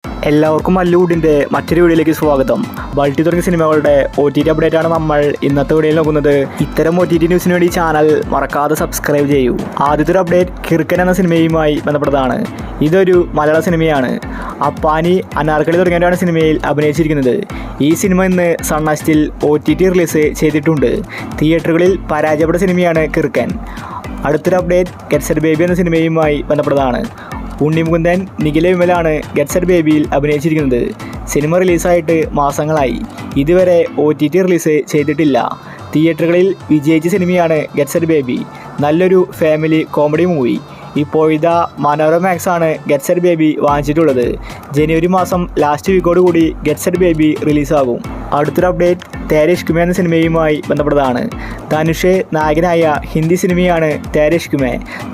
എല്ലാവർക്കും മല്ലൂഡിൻ്റെ മറ്റൊരു വീഡിയോയിലേക്ക് സ്വാഗതം. ബൾട്ടി തുടങ്ങിയ സിനിമകളുടെ OTT അപ്ഡേറ്റ് ആണ് നമ്മൾ ഇന്നത്തെ വീഡിയോയിൽ നോക്കുന്നത്. ഇത്തരം OTT ന്യൂസിന് വേണ്ടി ചാനൽ മറക്കാതെ സബ്സ്ക്രൈബ് ചെയ്യൂ. ആദ്യത്തെ ഒരു അപ്ഡേറ്റ് കിറുക്കൻ എന്ന സിനിമയുമായി ബന്ധപ്പെട്ടതാണ്. ഇതൊരു മലയാള സിനിമയാണ്. അപ്പാനി, അനാർക്കലി തുടങ്ങിയവരാണ് സിനിമയിൽ അഭിനയിച്ചിരിക്കുന്നത്. ഈ സിനിമ ഇന്ന് സണ്ണസ്റ്റിൽ OTT റിലീസ് ചെയ്തിട്ടുണ്ട്. തിയേറ്ററുകളിൽ പരാജയപ്പെട്ട സിനിമയാണ് കിറുക്കൻ. അടുത്തൊരു അപ്ഡേറ്റ് ഗെറ്റ് സെറ്റ് ബേബി എന്ന സിനിമയുമായി ബന്ധപ്പെട്ടതാണ്. ഉണ്ണിമുകുന്ദൻ, നിഖില വിമലാണ് ഗെറ്റ് സെറ്റ് ബേബിയിൽ അഭിനയിച്ചിരിക്കുന്നത്. സിനിമ റിലീസായിട്ട് മാസങ്ങളായി. ഇതുവരെ OTT റിലീസ് ചെയ്തിട്ടില്ല. തിയേറ്ററുകളിൽ വിജയിച്ച സിനിമയാണ് ഗെറ്റ് സെറ്റ് ബേബി. നല്ലൊരു ഫാമിലി കോമഡി മൂവി. ഇപ്പോഴിതാ മനോരമാക്സ് ആണ് ഗെറ്റ് സെറ്റ് ബേബി വാങ്ങിച്ചിട്ടുള്ളത്. ജനുവരി മാസം ലാസ്റ്റ് വീക്കോട് കൂടി ഗെറ്റ് സെറ്റ് ബേബി റിലീസാകും. അടുത്തൊരു അപ്ഡേറ്റ് തേരെ ഇഷ്ക് മേ എന്ന സിനിമയുമായി ബന്ധപ്പെട്ടതാണ്. ധനുഷ് നായകനായ ഹിന്ദി സിനിമയാണ് തേരെ ഇഷ്ക് മേ.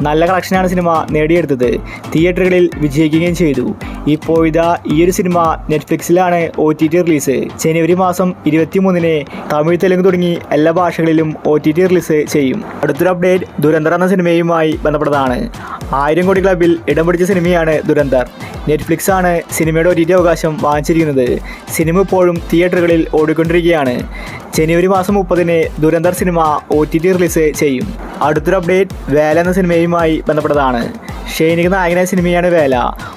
നല്ല കളക്ഷനാണ് സിനിമ നേടിയെടുത്തത്. തിയേറ്ററുകളിൽ വിജയിക്കുകയും ചെയ്തു. ഇപ്പോഴിതാ ഈ ഒരു സിനിമ നെറ്റ്ഫ്ലിക്സിലാണ് OTT റിലീസ്. ജനുവരി മാസം 23-ന് തമിഴ്, തെലുങ്ക് തുടങ്ങി എല്ലാ ഭാഷകളിലും OTT റിലീസ് ചെയ്യും. അടുത്തൊരു അപ്ഡേറ്റ് ദുരന്തർ എന്ന സിനിമയുമായി ബന്ധപ്പെട്ടതാണ്. 1000 കോടി ക്ലബിൽ ഇടം പിടിച്ച സിനിമയാണ് ദുരന്തർ. നെറ്റ്ഫ്ലിക്സ് ആണ് സിനിമയുടെ OTT അവകാശം വാങ്ങിച്ചിരിക്കുന്നത്. സിനിമ ഇപ്പോഴും തിയേറ്ററുകളിൽ ഓടിക്കൊണ്ടിരിക്കുകയാണ്. ജനുവരി മാസം 30-ന് ദുരന്തർ സിനിമ OTT റിലീസ് ചെയ്യും. അടുത്തൊരു അപ്ഡേറ്റ് വേല എന്ന സിനിമയുമായി ബന്ധപ്പെട്ടതാണ്. ഷൈനിക നായകനായ സിനിമയാണ് വേല.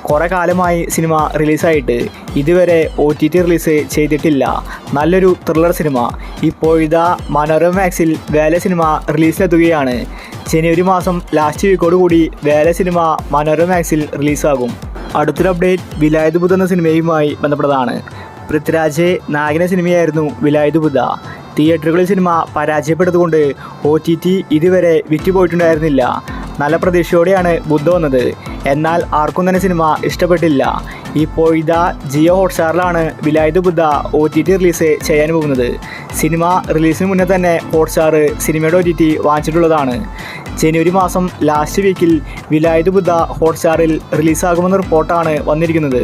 കുറേ കാലമായി സിനിമ റിലീസായിട്ട്. ഇതുവരെ OTT റിലീസ് ചെയ്തിട്ടില്ല. നല്ലൊരു ത്രില്ലർ സിനിമ. ഇപ്പോഴിതാ മനോരമാക്സിൽ വേല സിനിമ റിലീസിലെത്തുകയാണ്. ജനുവരി മാസം ലാസ്റ്റ് വീക്കോട് കൂടി വേല സിനിമ മനോരമാക്സിൽ റിലീസാകും. അടുത്തൊരു അപ്ഡേറ്റ് വിലായത് ബുദ്ധ എന്ന സിനിമയുമായി ബന്ധപ്പെട്ടതാണ്. പൃഥ്വിരാജ് നായകന സിനിമയായിരുന്നു വിലായത് ബുദ്ധ. തിയേറ്ററുകളിൽ സിനിമ പരാജയപ്പെട്ടതുകൊണ്ട് OTT ഇതുവരെ വിറ്റുപോയിട്ടുണ്ടായിരുന്നില്ല. നല്ല പ്രതീക്ഷയോടെയാണ് ബുദ്ധ വന്നത്. എന്നാൽ ആർക്കും തന്നെ സിനിമ ഇഷ്ടപ്പെട്ടില്ല. ഇപ്പോഴിതാ ജിയോ ഹോട്ട്സ്റ്റാറിലാണ് വിലായത് ബുദ്ധ OTT റിലീസ് ചെയ്യാൻ പോകുന്നത്. സിനിമ റിലീസിന് മുന്നേ തന്നെ ഹോട്ട്സ്റ്റാർ സിനിമയുടെ OTT വാങ്ങിച്ചിട്ടുള്ളതാണ്. ജനുവരി മാസം ലാസ്റ്റ് വീക്കിൽ വിലായത് ബുദ്ധ ഹോട്ട്സ്റ്റാറിൽ റിലീസാകുമെന്ന റിപ്പോർട്ടാണ് വന്നിരിക്കുന്നത്.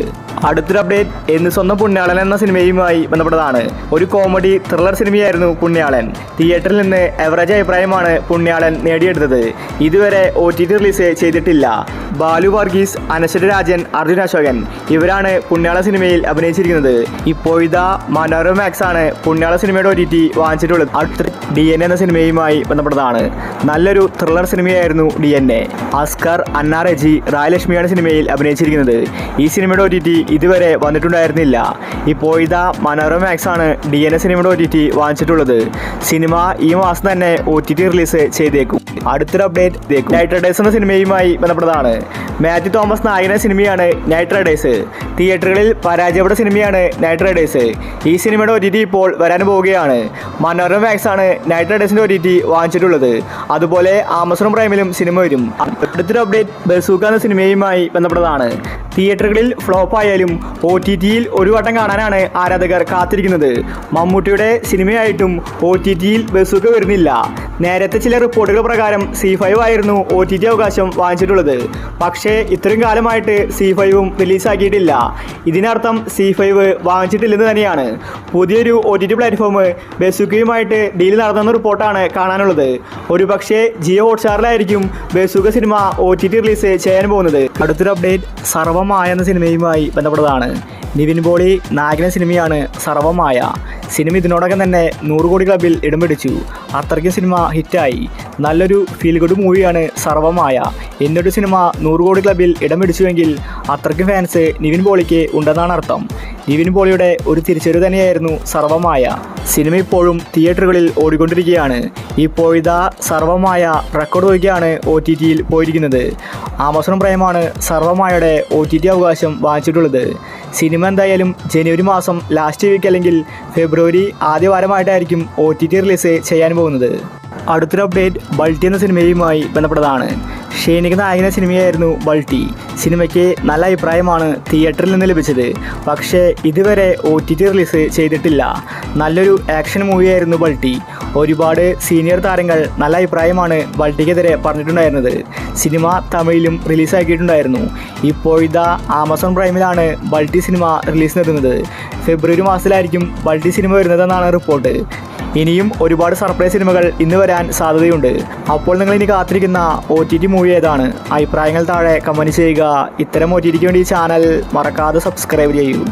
അടുത്തൊരു അപ്ഡേറ്റ് എന്ന് സ്വന്തം പുണ്യാളൻ എന്ന സിനിമയുമായി ബന്ധപ്പെട്ടതാണ്. ഒരു കോമഡി ത്രില്ലർ സിനിമയായിരുന്നു പുണ്യാളൻ. തിയേറ്ററിൽ നിന്ന് എവറേജ് അഭിപ്രായമാണ് പുണ്യാളൻ നേടിയെടുത്തത്. ഇതുവരെ OTT റിലീസ് ചെയ്തിട്ടില്ല. ബാലു വർഗീസ്, അനശ്വര രാജൻ, അർജുൻ അശോകൻ ഇവരാണ് പുണ്യാള സിനിമയിൽ അഭിനയിച്ചിരിക്കുന്നത്. ഇപ്പോഴിതാ മനോരമാക്സ് ആണ് പുണ്യാള സിനിമയുടെ OTT വാങ്ങിച്ചിട്ടുള്ളത്. അടുത്ത DNA എന്ന സിനിമയുമായി ബന്ധപ്പെട്ടതാണ്. നല്ലൊരു ത്രില്ലർ സിനിമയായിരുന്നു DNA. അസ്കർ, അന്ന റെജി, റായലക്ഷ്മിയാണ് സിനിമയിൽ അഭിനയിച്ചിരിക്കുന്നത്. ഈ സിനിമയുടെ OTT ഇതുവരെ വന്നിട്ടുണ്ടായിരുന്നില്ല. ഇപ്പോഴിതാ മനോരമാക്സ് ആണ് DNA സിനിമയുടെ OTT വാങ്ങിച്ചിട്ടുള്ളത്. സിനിമ ഈ മാസം തന്നെ OTT റിലീസ് ചെയ്തേക്കും. അടുത്തൊരു അപ്ഡേറ്റ് നൈറ്റ് റൈഡേഴ്സ് എന്ന സിനിമയുമായി ബന്ധപ്പെട്ടതാണ്. മാത്യു തോമസ് നായകന സിനിമയാണ് നൈറ്റ് റൈഡേഴ്സ്. തിയേറ്ററുകളിൽ പരാജയപ്പെട്ട സിനിമയാണ് നൈറ്റ് റൈഡേഴ്സ്. ഈ സിനിമയുടെ OTT ഇപ്പോൾ വരാൻ പോവുകയാണ്. മനോരമാക്സ് ആണ് നൈറ്റ് റൈഡേഴ്സിൻ്റെ OTT വാങ്ങിച്ചിട്ടുള്ളത്. അതുപോലെ ആമസോൺ പ്രൈമിലും സിനിമ വരും. അടുത്തൊരു അപ്ഡേറ്റ് ബസൂക്ക എന്ന സിനിമയുമായി ബന്ധപ്പെട്ടതാണ്. തിയേറ്ററുകളിൽ ഫ്ലോപ്പായാലും OTTയിൽ ഒരു വട്ടം കാണാനാണ് ആരാധകർ കാത്തിരിക്കുന്നത്. മമ്മൂട്ടിയുടെ സിനിമയായിട്ടും OTTയിൽ ബസൂക്ക വരുന്നില്ല. നേരത്തെ ചില റിപ്പോർട്ടുകൾ പ്രകാരം C5 ആയിരുന്നു OTT അവകാശം വാങ്ങിച്ചിട്ടുള്ളത്. പക്ഷേ ഇത്രയും കാലമായിട്ട് C5ഉം റിലീസാക്കിയിട്ടില്ല. ഇതിനർത്ഥം C5 വാങ്ങിച്ചിട്ടില്ലെന്ന് തന്നെയാണ്. പുതിയൊരു OTT പ്ലാറ്റ്ഫോം ബസൂക്കയുമായിട്ട് ഡീൽ നടത്തുന്ന റിപ്പോർട്ടാണ് കാണാനുള്ളത്. ഒരു പക്ഷേ ജിയോ ഹോട്ട്സ്റ്റാറിലായിരിക്കും ബസൂക്ക സിനിമ OTT റിലീസ് ചെയ്യാൻ പോകുന്നത്. അടുത്തൊരു അപ്ഡേറ്റ് സർവമായ എന്ന സിനിമയുമായി ബന്ധപ്പെട്ടതാണ്. നിവിൻ പോളി നായകന സിനിമയാണ് സർവമായ. സിനിമ ഇതിനോടകം തന്നെ 100 കോടി ക്ലബിൽ ഇടം പിടിച്ചു. അത്രയ്ക്കും സിനിമ ഹിറ്റായി. നല്ലൊരു ഫീൽ ഗുഡ് മൂവിയാണ് സർവമായ. എന്നിട്ട് സിനിമ 100 കോടി ക്ലബിൽ ഇടം പിടിച്ചുവെങ്കിൽ അത്രയ്ക്കും ഫാൻസ് നിവിൻ പോളിക്ക് ഉണ്ടെന്നാണ് അർത്ഥം. നിവിൻ പോളിയുടെ ഒരു തിരിച്ചറിവ് തന്നെയായിരുന്നു സർവമായ. സിനിമ ഇപ്പോഴും തിയേറ്ററുകളിൽ ഓടിക്കൊണ്ടിരിക്കുകയാണ്. ഇപ്പോഴിതാ സർവമായ റെക്കോർഡ് വയ്ക്കുകയാണ് OTTയിൽ പോയിരിക്കുന്നത്. ആമസോൺ പ്രൈമാണ് സർവമായയുടെ OTT അവകാശം വാങ്ങിച്ചിട്ടുള്ളത്. സിനിമ എന്തായാലും ജനുവരി മാസം ലാസ്റ്റ് വീക്ക് അല്ലെങ്കിൽ ഫെബ്രുവരി ആദ്യ വാരമായിട്ടായിരിക്കും OTT റിലീസ് ചെയ്യാൻ പോകുന്നത്. അടുത്തൊരു അപ്ഡേറ്റ് ബൾട്ടി എന്ന സിനിമയുമായി ബന്ധപ്പെട്ടതാണ്. ഷൈനിക നായകന സിനിമയായിരുന്നു ബൾട്ടി. സിനിമയ്ക്ക് നല്ല അഭിപ്രായമാണ് തിയേറ്ററിൽ നിന്ന് ലഭിച്ചത്. പക്ഷേ ഇതുവരെ OTT റിലീസ് ചെയ്തിട്ടില്ല. നല്ലൊരു ആക്ഷൻ മൂവിയായിരുന്നു ബൾട്ടി. ഒരുപാട് സീനിയർ താരങ്ങൾ നല്ല അഭിപ്രായമാണ് ബൾട്ടിക്കെതിരെ പറഞ്ഞിട്ടുണ്ടായിരുന്നത്. സിനിമ തമിഴിലും റിലീസാക്കിയിട്ടുണ്ടായിരുന്നു. ഇപ്പോഴിതാ ആമസോൺ പ്രൈമിലാണ് ബൾട്ടി സിനിമ റിലീസിനെത്തുന്നത്. ഫെബ്രുവരി മാസത്തിലായിരിക്കും ബൾട്ടി സിനിമ വരുന്നതെന്നാണ് റിപ്പോർട്ട്. ഇനിയും ഒരുപാട് സർപ്രൈസ് സിനിമകൾ ഇന്ന് വരാൻ സാധ്യതയുണ്ട്. അപ്പോൾ നിങ്ങൾ ഇനി കാത്തിരിക്കുന്ന OTT മൂവി ഏതാണ്? അഭിപ്രായങ്ങൾ താഴെ കമൻറ്റ് ചെയ്യുക. ഇത്തരം OTTക്ക് വേണ്ടി ഈ ചാനൽ മറക്കാതെ സബ്സ്ക്രൈബ് ചെയ്യൂ.